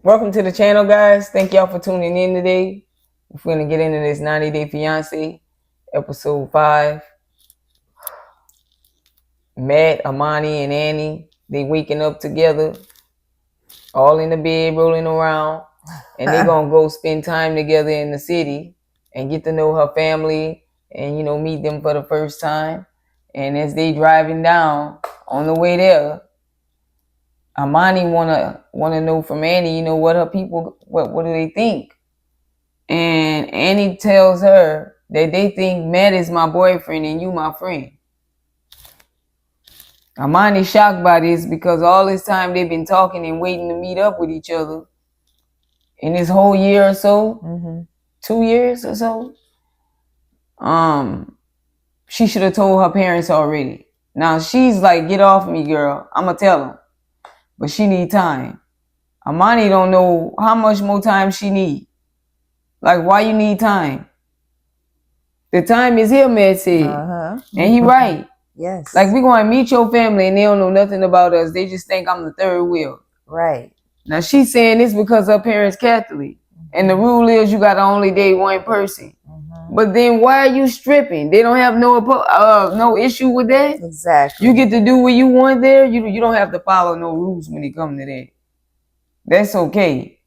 Welcome to the channel, guys. Thank y'all for tuning in today. We're going to get into this 90-day Fiance, episode 5. Matt, Amani, and Annie, they waking up together, all in the bed, rolling around, and they're going to go spend time together in the city and get to know her family and, meet them for the first time. And as they driving down on the way there, Amani wanna know from Annie, what her people, what do they think? And Annie tells her that they think Matt is my boyfriend and you my friend. Amani's shocked by this because all this time they've been talking and waiting to meet up with each other. In this whole year or so, 2 years or so, she should have told her parents already. Now she's like, get off me, girl. I'ma tell them. But she need time. Amani don't know how much more time she need. Like, why you need time? The time is here, Matt said. And he right. Yes. Like, we going to meet your family and they don't know nothing about us. They just think I'm the third wheel. Right. Now, she's saying this because her parents Catholic. And the rule is you got to only date one person. But then why are you stripping? They don't have no issue with that? Exactly. You get to do what you want there. You don't have to follow no rules when it comes to that. That's okay.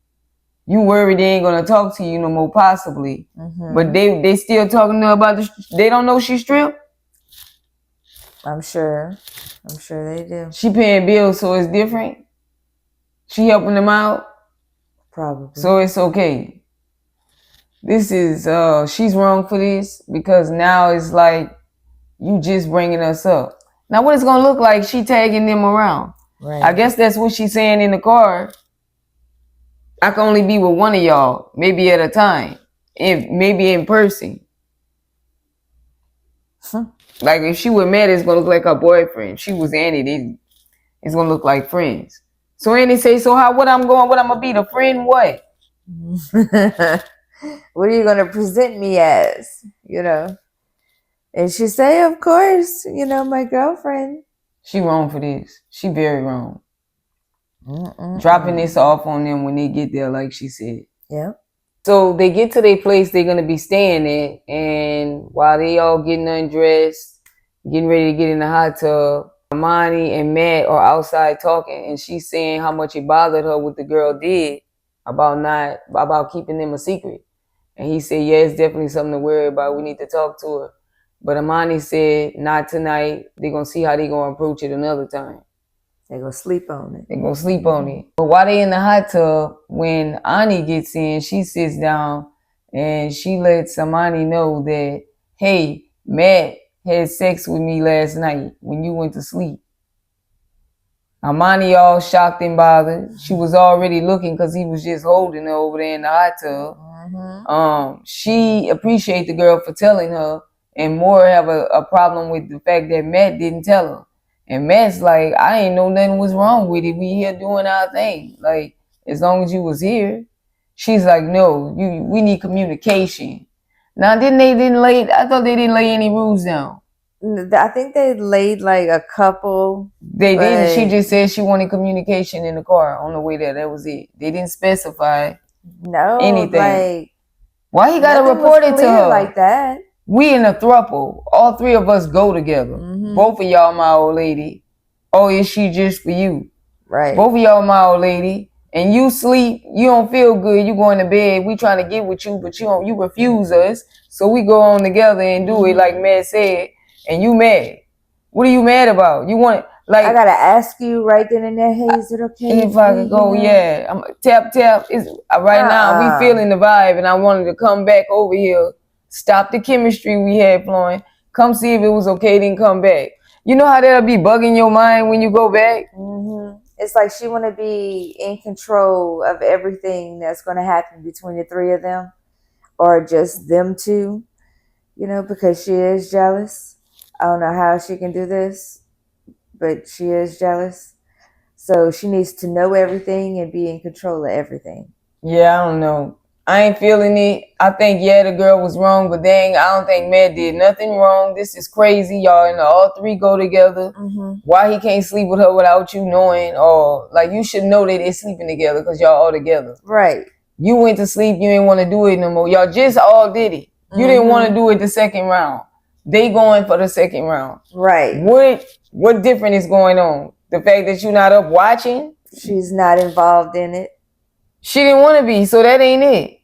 You worried they ain't gonna talk to you no more, possibly. But they still talking to her about they don't know she stripped? I'm sure they do. She paying bills, so it's different. She helping them out? Probably. So it's okay. This is, she's wrong for this because now it's like you just bringing us up. Now what it's gonna look like, she tagging them around. Right. I guess that's what she's saying in the car. I can only be with one of y'all, maybe at a time, maybe in person. Like if she was mad, it's gonna look like her boyfriend. If she was Annie, it's gonna look like friends. So Annie say, so what I'm gonna be, the friend what? What are you gonna present me as? And she say, of course, my girlfriend. She wrong for this. She very wrong. Dropping this off on them when they get there, like she said. Yeah. So they get to their place they're gonna be staying at, and while they all getting undressed, getting ready to get in the hot tub, Amani and Matt are outside talking, and she's saying how much it bothered her what the girl did about keeping them a secret. And he said, yeah, it's definitely something to worry about. We need to talk to her. But Amani said, not tonight. They're gonna see how they're gonna approach it another time. They're going to sleep on it. They're going to sleep on it. But while they in the hot tub, when Ani gets in, she sits down and she lets Amani know that, hey, Matt had sex with me last night when you went to sleep. Amani all shocked and bothered. She was already looking because he was just holding her over there in the hot tub. She appreciated the girl for telling her, and more have a problem with the fact that Matt didn't tell her. And Matt's like, I ain't know nothing was wrong with it. We here doing our thing. Like, as long as you was here. She's like, no, we need communication. Now, I thought they didn't lay any rules down. I think they laid like a couple. They didn't. She just said she wanted communication in the car on the way there. That was it. They didn't specify anything. Like, why he got to report it to her? Like that. We in a throuple. All three of us go together. Both of y'all my old lady. Oh, is she just for you? Right. Both of y'all my old lady. And you sleep. You don't feel good. You going to bed. We trying to get with you, but you refuse us. So we go on together and do it like Matt said. And you mad. What are you mad about? You want like I gotta ask you right then and there. Hey, is it okay if I could go? Yeah. I'm tap. It's right now. We feeling the vibe, and I wanted to come back over here. Stop the chemistry we had flowing. Come see if it was okay, then come back. You know how that'll be bugging your mind when you go back? It's like she want to be in control of everything that's going to happen between the three of them, or just them two, because she is jealous. I don't know how she can do this, but she is jealous. So she needs to know everything and be in control of everything. Yeah, I don't know. I ain't feeling it. I think, yeah, the girl was wrong, but dang, I don't think Matt did nothing wrong. This is crazy, y'all. And all three go together. Why he can't sleep with her without you knowing? Or, like, you should know that they're sleeping together because y'all all together. Right. You went to sleep. You didn't want to do it no more. Y'all just all did it. You didn't want to do it the second round. They going for the second round. Right. What different is going on? The fact that you're not up watching? She's not involved in it. She didn't want to be, so that ain't it.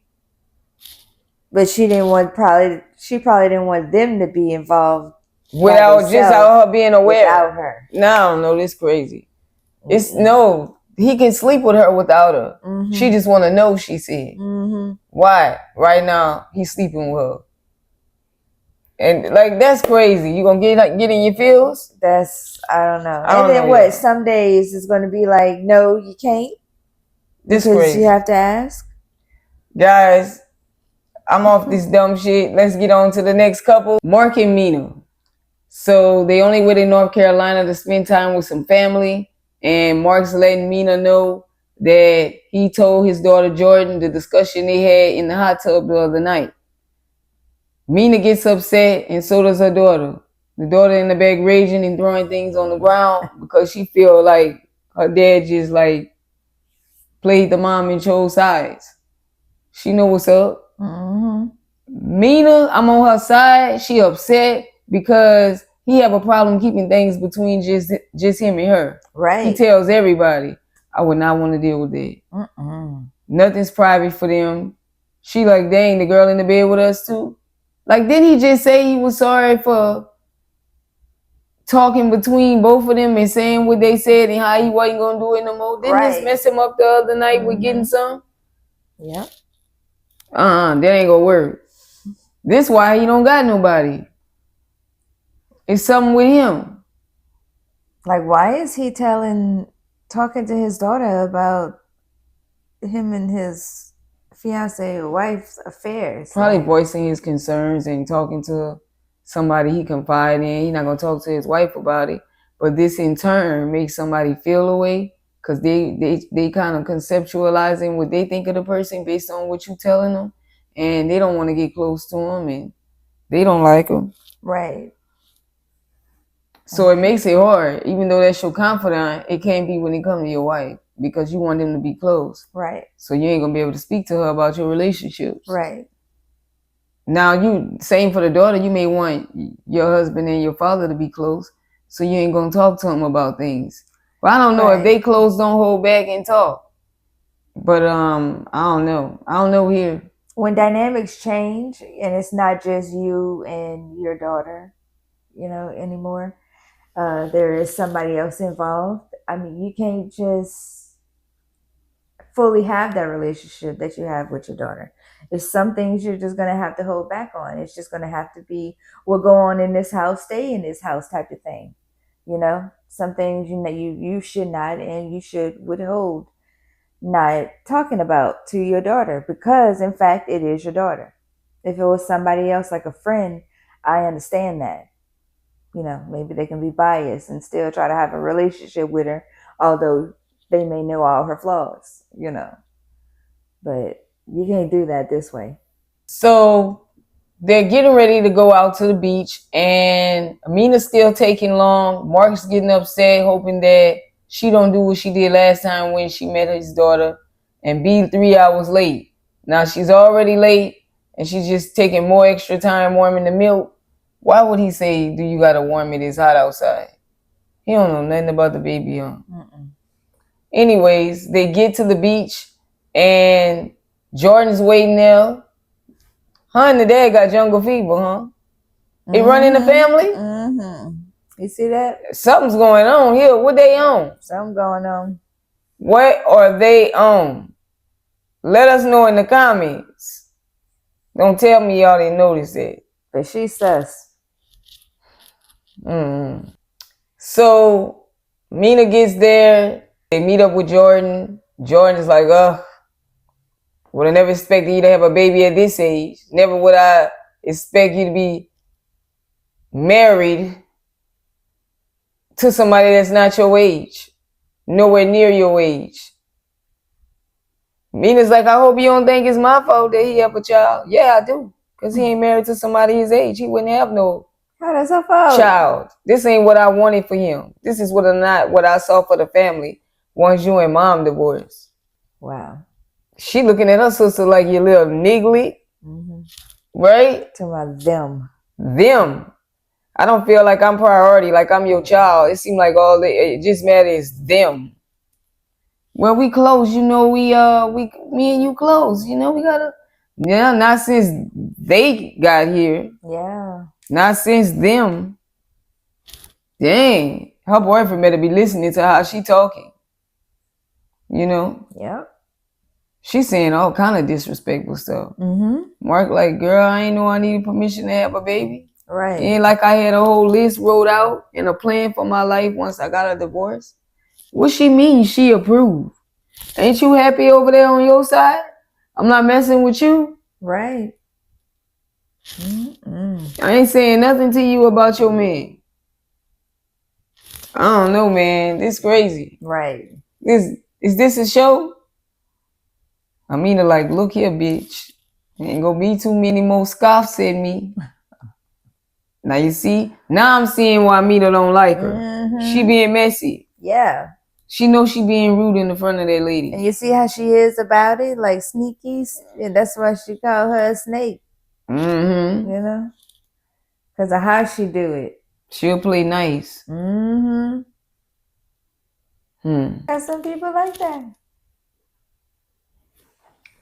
But she probably didn't want them to be involved without her being aware. Without her. No, I don't know. This crazy. It's no. He can sleep with her without her. She just want to know. She said. Why? Right now he's sleeping with her. And like that's crazy. You gonna get in your feels? I don't know. And then what? Yet. Some days it's gonna be like, no, you can't. This crazy. You have to ask. Guys, I'm off this dumb shit. Let's get on to the next couple. Mark and Mina. So they only went in North Carolina to spend time with some family. And Mark's letting Mina know that he told his daughter Jordan the discussion they had in the hot tub the other night. Mina gets upset and so does her daughter. The daughter in the back raging and throwing things on the ground because she feel like her dad just like played the mom and chose sides. She know what's up. Mina, I'm on her side. She upset because he have a problem keeping things between just him and her. Right. He tells everybody, I would not want to deal with that. Nothing's private for them. She like, dang, the girl in the bed with us too. Like, didn't he just say he was sorry for talking between both of them and saying what they said and how he wasn't going to do it no more? Didn't this mess him up the other night with getting some? Yeah. That ain't gonna work. This why he don't got nobody. It's something with him. Like, why is he talking to his daughter about him and his fiance or wife's affairs? Probably voicing his concerns and talking to somebody he confide in. He's not gonna talk to his wife about it. But this in turn makes somebody feel away because they kind of conceptualizing what they think of the person based on what you telling them, and they don't want to get close to him and they don't like him. Right. So it makes it hard. Even though that's your confidant, it can't be when it comes to your wife because you want them to be close. Right. So you ain't gonna be able to speak to her about your relationships. Right. Now same for the daughter, you may want your husband and your father to be close, so you ain't gonna talk to them about things. But I don't know if they close, don't hold back and talk. But I don't know. I don't know here. When dynamics change and it's not just you and your daughter, anymore. There is somebody else involved. I mean, you can't just fully have that relationship that you have with your daughter. There's some things you're just going to have to hold back on. It's just going to have to be, we'll go on in this house, stay in this house type of thing. Some things you should not and you should withhold not talking about to your daughter because, in fact, it is your daughter. If it was somebody else, like a friend, I understand that. Maybe they can be biased and still try to have a relationship with her, although they may know all her flaws, But you can't do that this way. So they're getting ready to go out to the beach, and Amina's still taking long. Mark's getting upset, hoping that she don't do what she did last time when she met his daughter and be 3 hours late. Now she's already late, and she's just taking more extra time warming the milk. Why would he say, do you got to warm it? It's hot outside. He don't know nothing about the baby, huh? Anyways, they get to the beach and Jordan's waiting there. Her and the dad got jungle fever, huh? It run in the family? You see that? Something's going on here. What they on? Something going on. What are they on? Let us know in the comments. Don't tell me y'all didn't notice it. But she's sus. So Mina gets there. They meet up with Jordan. Jordan is like, would have never expected you to have a baby at this age. Never would I expect you to be married to somebody that's not your age. Nowhere near your age. Mina's like, I hope you don't think it's my fault that he have a child. Yeah, I do. Because he ain't married to somebody his age. He wouldn't have no How that's her fault? child. This ain't what I wanted for him. This is what I saw for the family once you and mom divorced. Wow. She looking at her sister like you little niggly. Mm-hmm. Right? To my them. Them. I don't feel like I'm priority, like I'm your child. It seems like it just matters them. Well, we close, you know, me and you close, you know, we gotta, yeah, not since they got here. Yeah. Not since them. Dang. Her boyfriend better be listening to how she talking. You know? Yep. She's saying all kind of disrespectful stuff. Mm-hmm. Mark like, girl, I ain't know I needed permission to have a baby. Right. It ain't like I had a whole list wrote out and a plan for my life once I got a divorce. What she mean she approved? Ain't you happy over there on your side? I'm not messing with you. Right. Mm-mm. I ain't saying nothing to you about your man. I don't know, man. This crazy. Right. Is this a show? I mean, like, look here, bitch. Ain't gonna be too many more scoffs at me. Now you see? Now I'm seeing why Mina don't like her. Mm-hmm. She being messy. Yeah. She knows she being rude in the front of that lady. And you see how she is about it? Like sneaky. And that's why she called her a snake. Mm-hmm. You know? Because of how she do it. She'll play nice. Mm-hmm. There's some people like that.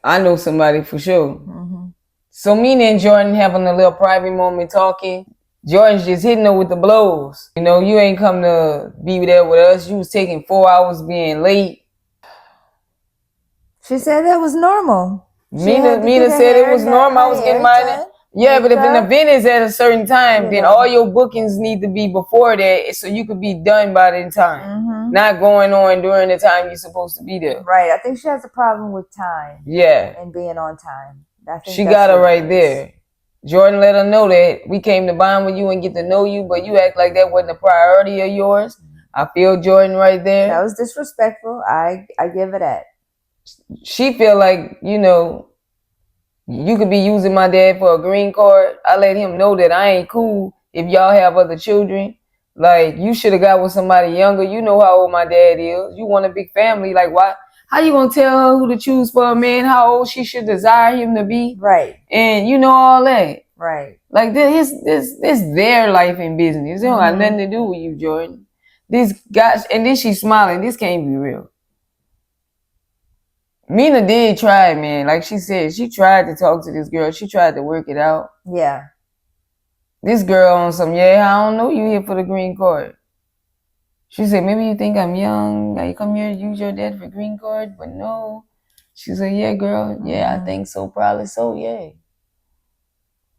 I know somebody for sure. Mm-hmm. So Mina and Jordan having a little private moment talking. Jordan's just hitting her with the blows. You know, you ain't come to be there with us. You was taking 4 hours being late. She said that was normal. Mina said it was normal. I was getting mine. Yeah, but if an event is at a certain time, then all your bookings need to be before that so you could be done by the time. Mm-hmm. Not going on during the time you're supposed to be there. Right. I think she has a problem with time. Yeah. And being on time. She got her right there. Jordan let her know that we came to bond with you and get to know you, but you act like that wasn't a priority of yours. I feel Jordan right there. That was disrespectful. I give it that. She feel like, you know, you could be using my dad for a green card. I let him know that I ain't cool if y'all have other children. Like, you should have got with somebody younger. You know how old my dad is. You want a big family. Like, why? How you gonna tell her who to choose for a man, how old she should desire him to be? Right. And you know all that. Right. Like, this their life and business. It don't got nothing to do with you, Jordan. These guys, and then she's smiling. This can't be real. Mina did try, man. Like she said, she tried to talk to this girl. She tried to work it out. Yeah. This girl on some, I don't know you here for the green card. She said, maybe you think I'm young. You come here to use your dad for green card, but no. She said, yeah, girl. Yeah, I think so. Probably so, yeah.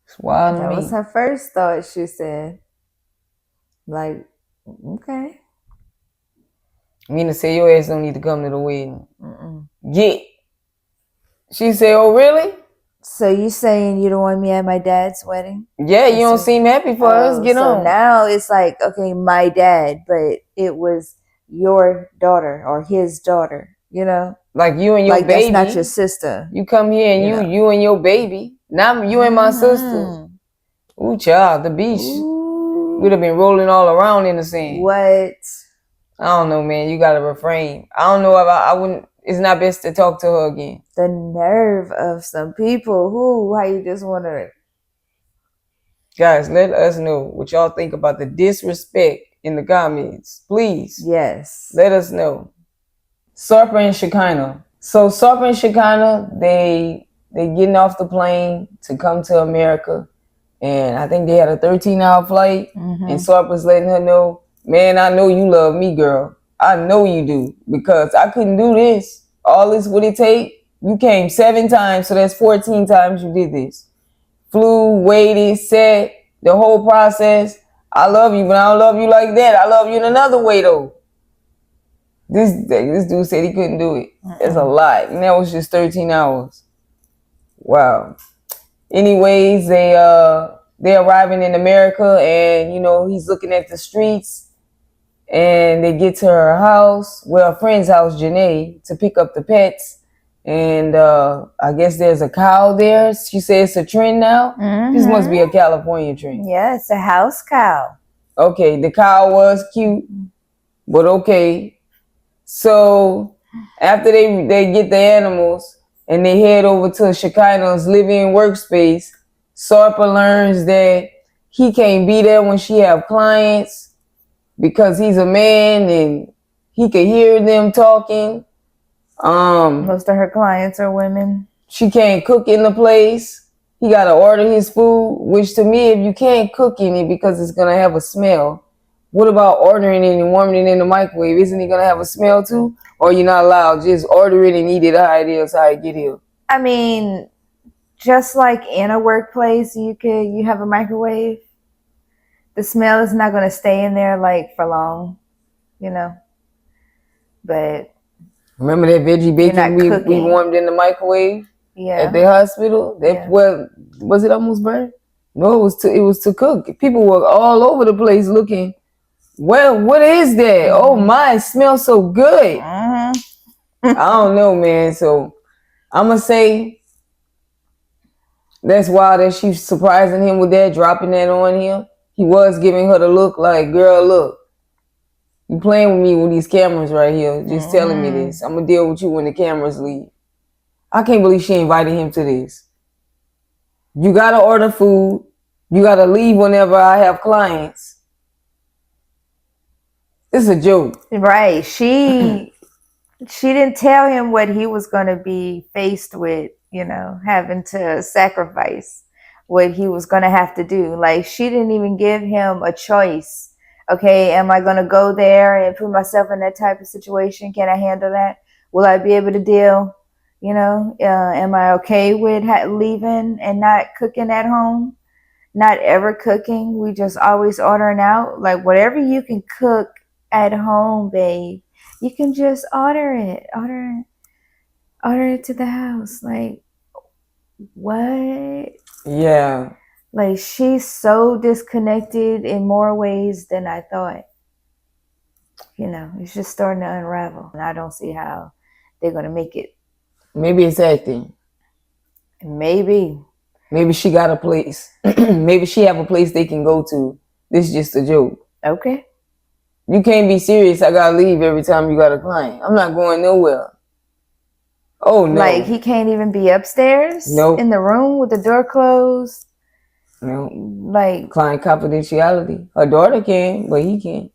It's wild to me. That was her first thought, she said. Like, okay. Mina said, your ass don't need to come to the wedding. Yeah. She said, oh, really? So you saying you don't want me at my dad's wedding? Yeah, you don't seem happy for us. Get on. So now it's like, okay, my dad, but it was your daughter or his daughter, you know? Like you and your baby. That's not your sister. You come here and you and your baby. Not you and my sister. Ooh, child, the beach. We'd have been rolling all around in the sand. What? I don't know, man. You gotta refrain. I don't know if I wouldn't. It's not best to talk to her again. The nerve of some people. How you just want to... Guys, let us know what y'all think about the disrespect in the comments. Please. Yes. Let us know. Sarper and Shekinah. So Sarper and Shekinah, they getting off the plane to come to America. And I think they had a 13-hour flight. And Sarper's letting her know, man, I know you love me, girl. I know you do, because I couldn't do this. All this would it take? You came 7 times, so that's 14 times you did this. Flew, waited, sat, the whole process. I love you, but I don't love you like that. I love you in another way, though. This dude said he couldn't do it. That's a lot. And that was just 13 hours. Wow. Anyways, they're arriving in America, and, you know, he's looking at the streets. And they get to her house, well, a friend's house, Janae, to pick up the pets. And I guess there's a cow there. She said it's a trend now. This must be a California trend. Yeah, it's a house cow. Okay, the cow was cute, but okay. So after they get the animals and they head over to Shekinah's living workspace, Sarper learns that he can't be there when she have clients because he's a man and he could hear them talking. Most of her clients are women. She can't cook in the place. He got to order his food, which to me, if you can't cook in it because it's going to have a smell, what about ordering it and warming it in the microwave? Isn't it going to have a smell too? Or you're not allowed, just order it and eat it how it is, how it get here? I mean, just like in a workplace, you have a microwave. The smell is not going to stay in there like for long, you know. But remember that veggie bacon we warmed in the microwave? Yeah. At the hospital? Well, was it almost burnt? No, it was to cook. People were all over the place looking. Well, what is that? Oh my, it smells so good. I don't know, man. So I'm gonna say that's wild that she's surprising him with that, dropping that on him. He was giving her the look like, girl, look, you playing with me with these cameras right here, just telling me this. I'm gonna deal with you when the cameras leave. I can't believe she invited him to this. You gotta order food. You gotta leave whenever I have clients. It's a joke. Right. She didn't tell him what he was going to be faced with, you know, having to sacrifice, what he was going to have to do. Like, she didn't even give him a choice. Okay, am I going to go there and put myself in that type of situation? Can I handle that? Will I be able to deal? You know, am I okay with leaving and not cooking at home? Not ever cooking. We just always ordering out. Like, whatever you can cook at home, babe, you can just order it to the house. Like, what? Yeah. Like, she's so disconnected in more ways than I thought. You know, it's just starting to unravel, and I don't see how they're gonna make it. Maybe it's acting. Maybe she got a place. Maybe she have a place they can go to. This is just a joke. Okay. You can't be serious. I gotta leave every time you got a client. I'm not going nowhere. Oh no. Like, he can't even be upstairs? Nope. In the room with the door closed? No. Like, client confidentiality. Her daughter can, but he can't.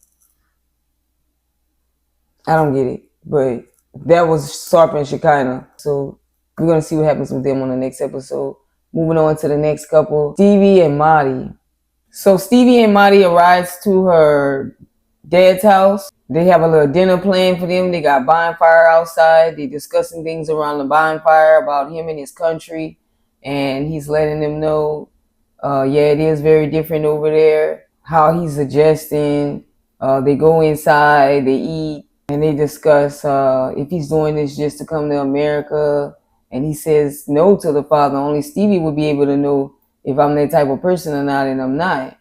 I don't get it. But that was Sarper and Shekinah. So we're gonna see what happens with them on the next episode. Moving on to the next couple, Stevi and Mahdi. So Stevi and Mahdi arrives to her dad's house. They have a little dinner planned for them. They got bonfire outside. They discussing things around the bonfire about him and his country. And he's letting them know, yeah, it is very different over there. How he's adjusting. They go inside, they eat, and they discuss if he's doing this just to come to America. And he says no to the father. Only Stevi would be able to know if I'm that type of person or not, and I'm not.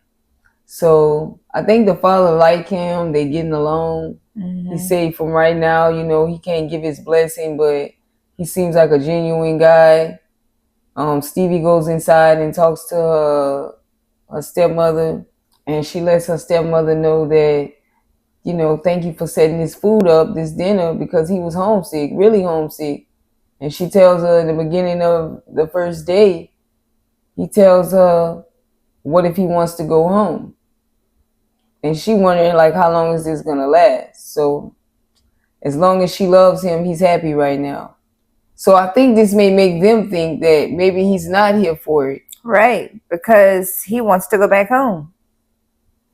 So I think the father like him. They getting along. He say from right now, you know, he can't give his blessing, but he seems like a genuine guy. Stevi goes inside and talks to her stepmother, and she lets her stepmother know that, you know, thank you for setting this food up, this dinner, because he was homesick, really homesick. And she tells her in the beginning of the first day, he tells her, what if he wants to go home? And she wondering, like, how long is this going to last? So as long as she loves him, he's happy right now. So I think this may make them think that maybe he's not here for it. Right, because he wants to go back home.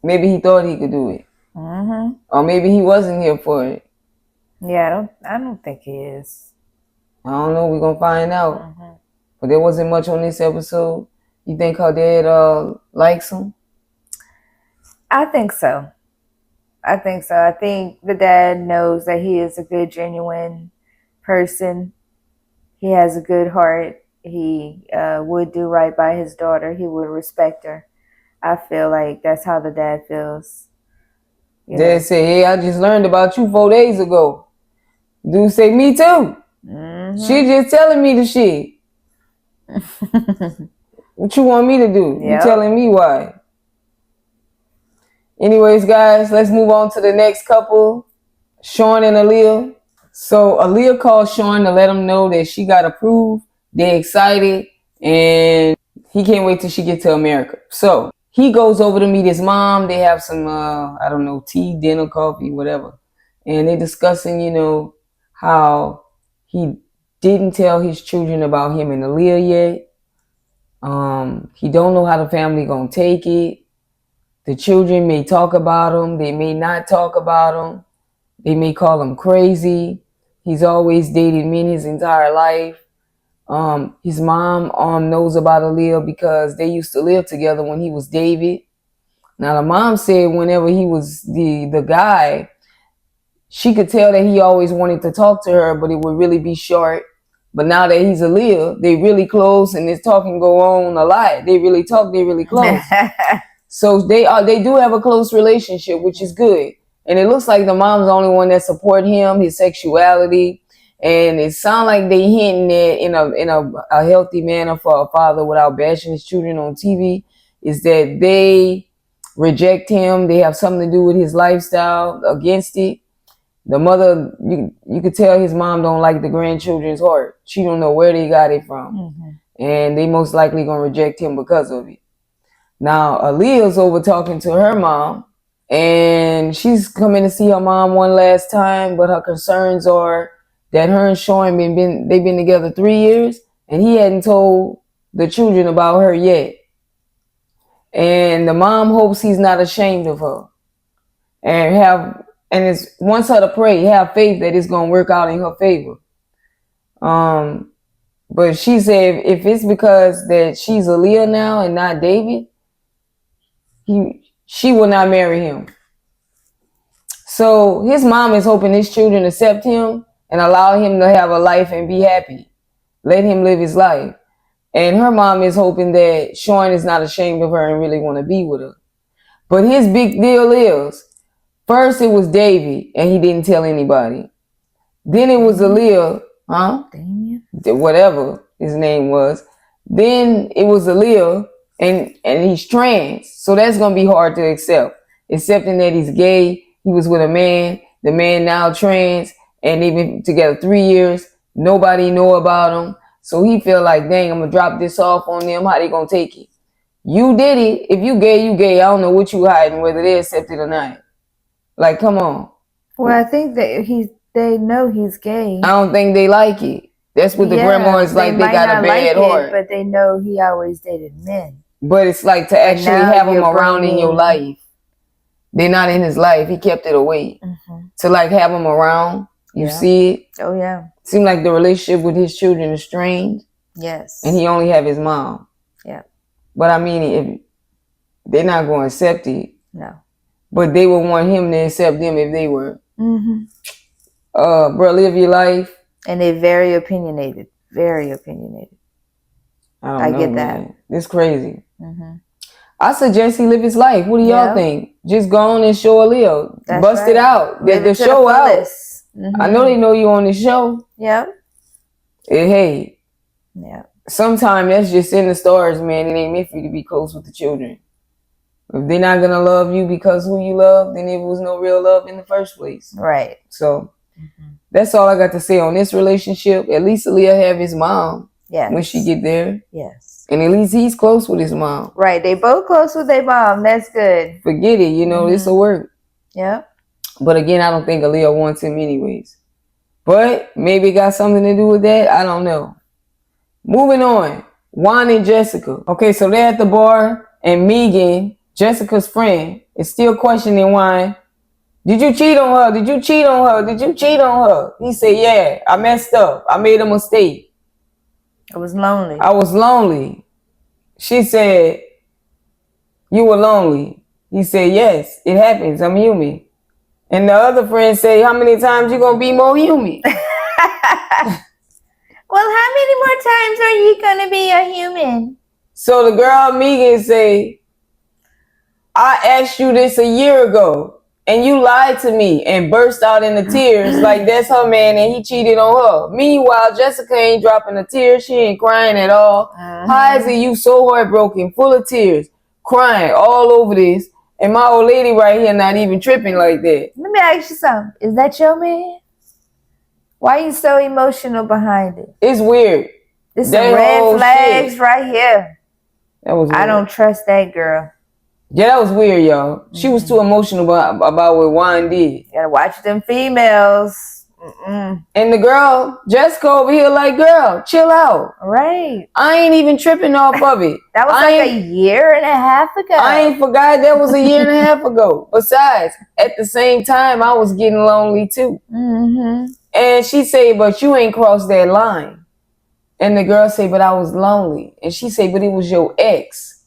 Maybe he thought he could do it. Or maybe he wasn't here for it. Yeah, I don't think he is. I don't know. We're going to find out. But there wasn't much on this episode. You think her dad likes him? I think so. I think the dad knows that he is a good, genuine person. He has a good heart. He would do right by his daughter. He would respect her. I feel like that's how the dad feels. Dad said, hey, I just learned about you 4 days ago. Dude say, me too. She just telling me the shit. What you want me to do? You telling me why? Anyways, guys, let's move on to the next couple, Sean and Aaliyah. So Aaliyah called Sean to let him know that she got approved. They're excited, and he can't wait till she get to America. So he goes over to meet his mom. They have some, I don't know, tea, dinner, coffee, whatever. And they're discussing, you know, how he didn't tell his children about him and Aaliyah yet. He don't know how the family gonna take it. The children may talk about him. They may not talk about him. They may call him crazy. He's always dated men his entire life. His mom knows about Aaliyah because they used to live together when he was David. Now the mom said whenever he was the guy, she could tell that he always wanted to talk to her, but it would really be short. But now that he's Aaliyah, they really close, and this talking go on a lot. They really talk. They really close. So they do have a close relationship, which is good. And it looks like the mom's the only one that support him, his sexuality, and it sounds like they hinting at in a healthy manner for a father without bashing his children on TV, is that they reject him. They have something to do with his lifestyle, against it. The mother, you could tell his mom don't like the grandchildren's heart. She don't know where they got it from, and they most likely gonna reject him because of it. Now, Aaliyah's over talking to her mom, and she's coming to see her mom one last time, but her concerns are that her and Sean they've been together 3 years, and he hadn't told the children about her yet. And the mom hopes he's not ashamed of her, and wants her to pray, have faith that it's gonna work out in her favor. But she said if it's because that she's Aaliyah now and not David, she will not marry him. So his mom is hoping his children accept him and allow him to have a life and be happy. Let him live his life. And her mom is hoping that Sean is not ashamed of her and really want to be with her. But his big deal is, first it was David and he didn't tell anybody. Then it was Aaliyah, Damien? Whatever his name was. Then it was Aaliyah, and he's trans. So that's going to be hard to accept. Accepting that he's gay, he was with a man, the man now trans, and they've been together 3 years. Nobody know about him. So he feel like, dang, I'm going to drop this off on them. How they going to take it? You did it. If you gay, you gay. I don't know what you hiding, whether they accept it or not. Like, come on. Well, I think that they know he's gay. I don't think they like it. That's what the grandma is like. They got a bad heart. But they know he always dated men. But it's like to actually have him around in your life. They're not in his life. He kept it away. To like have him around. You see it? Oh, yeah. Seems like the relationship with his children is strained. Yes. And he only have his mom. Yeah. But I mean, if they're not going to accept it. No. But they would want him to accept them if they were. Bro, live your life. And they're very opinionated. Very opinionated. I get that. Man. It's crazy. I suggest he live his life. What do y'all think? Just go on and show Aaliyah. Bust it out. Get the show out. I know they know you on the show. Yep. Hey. Yeah. Sometimes that's just in the stars, man. It ain't meant for you to be close with the children. If they're not gonna love you because who you love, then it was no real love in the first place. Right. So that's all I got to say on this relationship. At least Aaliyah have his mom. Yes. When she get there. Yes. And at least he's close with his mom. Right. They both close with their mom. That's good. Forget it. You know, this'll work. Yeah. But again, I don't think Aaliyah wants him anyways. But maybe it got something to do with that. I don't know. Moving on. Juan and Jessica. Okay, so they're at the bar, and Megan, Jessica's friend, is still questioning Juan. Did you cheat on her? Did you cheat on her? Did you cheat on her? He said, yeah, I messed up. I made a mistake. I was lonely. I was lonely. She said, you were lonely. He said, yes, it happens. I'm human. And the other friend say, how many times you gonna be more human? Well, how many more times are you gonna be a human? So the girl Megan say, I asked you this a year ago. and you lied to me and burst out into tears like that's her man and he cheated on her. Meanwhile, Jessica ain't dropping a tear. She ain't crying at all. How is it you so heartbroken, full of tears, crying all over this, and my old lady right here not even tripping like that? Let me ask you something. Is that your man? Why are you so emotional behind it? It's weird. There's some red flags right here. That was weird. I don't trust that girl. Yeah, that was weird, y'all. She was too emotional about what Juan did. You gotta watch them females. And the girl, Jessica over here like, girl, chill out. Right. I ain't even tripping off of it. That was like a year and a half ago. I ain't forgot that was a year and a half ago. Besides, at the same time, I was getting lonely too. And she said, but you ain't crossed that line. And the girl said, but I was lonely. And she said, but it was your ex.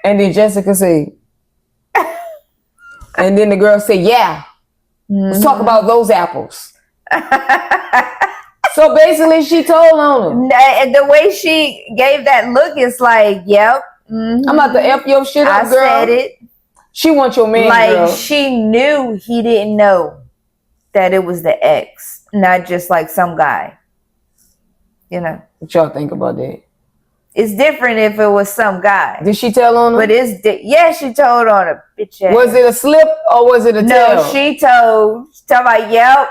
And then Jessica said, and then the girl said, yeah, let's talk about those apples. So basically she told on him. And the way she gave that look is like, yep. I'm about to F your shit up, girl. I said it. She wants your man, like, girl. She knew he didn't know that it was the ex, not just like some guy. You know. What y'all think about that? It's different if it was some guy. Did she tell on him? But yeah, she told on her. Bitch ass. Was it a slip or was it a tell? No, she told about yep.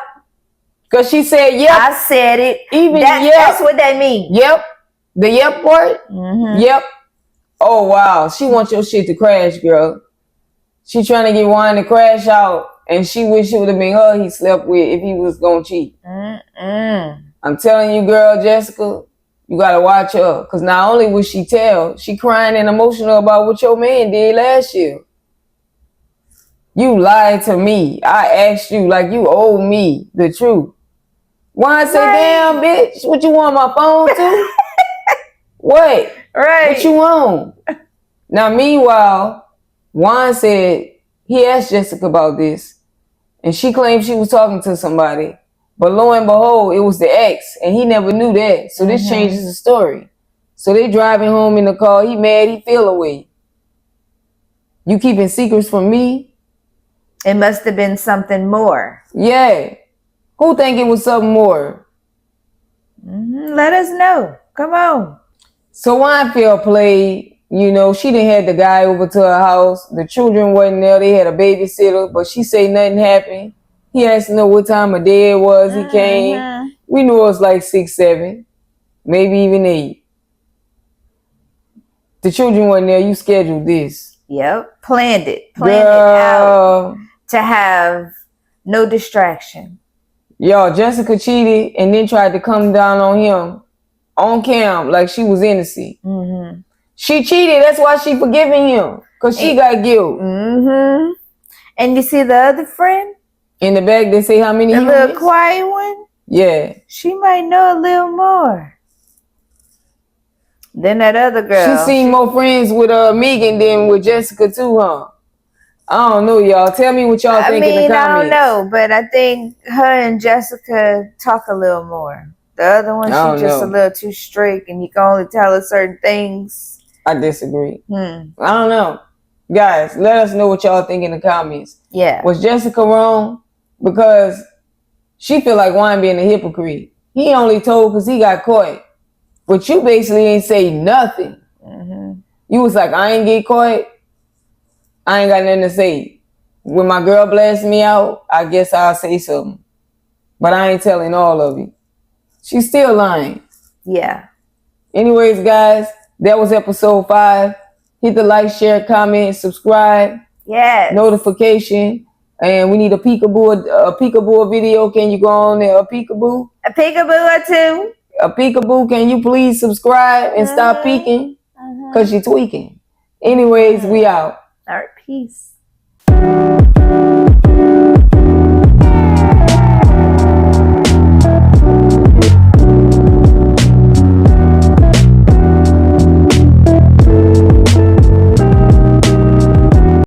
Because she said yep. I said it. Even yep. That's what that means. Yep. The yep part? Yep. Oh, wow. She wants your shit to crash, girl. She trying to get Juan to crash out. And she wish it would have been her he slept with if he was going to cheat. I'm telling you, girl, Jessica, you got to watch her. Because not only would she tell, she crying and emotional about what your man did last year. You lied to me. I asked you like you owe me the truth. Juan said, damn, bitch, what you want my phone to? What? Right. What you want? Now, meanwhile, Juan said he asked Jessica about this. And she claimed she was talking to somebody. But lo and behold, it was the ex. And he never knew that. So this changes the story. So they driving home in the car. He mad. He feel away. You keeping secrets from me? It must have been something more. Yeah. Who think it was something more? Let us know. Come on. So Juan felt played. You know, she didn't have the guy over to her house. The children wasn't there. They had a babysitter. But she say nothing happened. He asked to know what time of day it was. He came. We knew it was like 6, 7. Maybe even 8. The children wasn't there. You scheduled this. Yep. Planned it. Planned it out to have no distraction. Yo, Jessica cheated and then tried to come down on him on cam like she was innocent. She cheated. That's why she forgiving him. Because she got guilt. And you see the other friend? In the back, they say how many The little quiet one? Yeah. She might know a little more than that other girl. She seen more friends with Megan than with Jessica too, huh? I don't know, y'all. Tell me what y'all think in the comments. I don't know, but I think her and Jessica talk a little more. The other one, she's just a little too strict, and you can only tell her certain things. I disagree. I don't know. Guys, let us know what y'all think in the comments. Yeah. Was Jessica wrong? Because she feel like Juan being a hypocrite. He only told because he got caught. But you basically ain't say nothing. You was like, I ain't get caught. I ain't got nothing to say. When my girl blasts me out, I guess I'll say something. But I ain't telling all of it. She's still lying. Yeah. Anyways, guys, that was episode 5. Hit the like, share, comment, subscribe. Yes. Notification. And we need a peekaboo video. Can you go on there? A peekaboo? A peekaboo or two. A peekaboo. Can you please subscribe and stop peeking? Because you're tweaking. Anyways, we out. All right. Peace.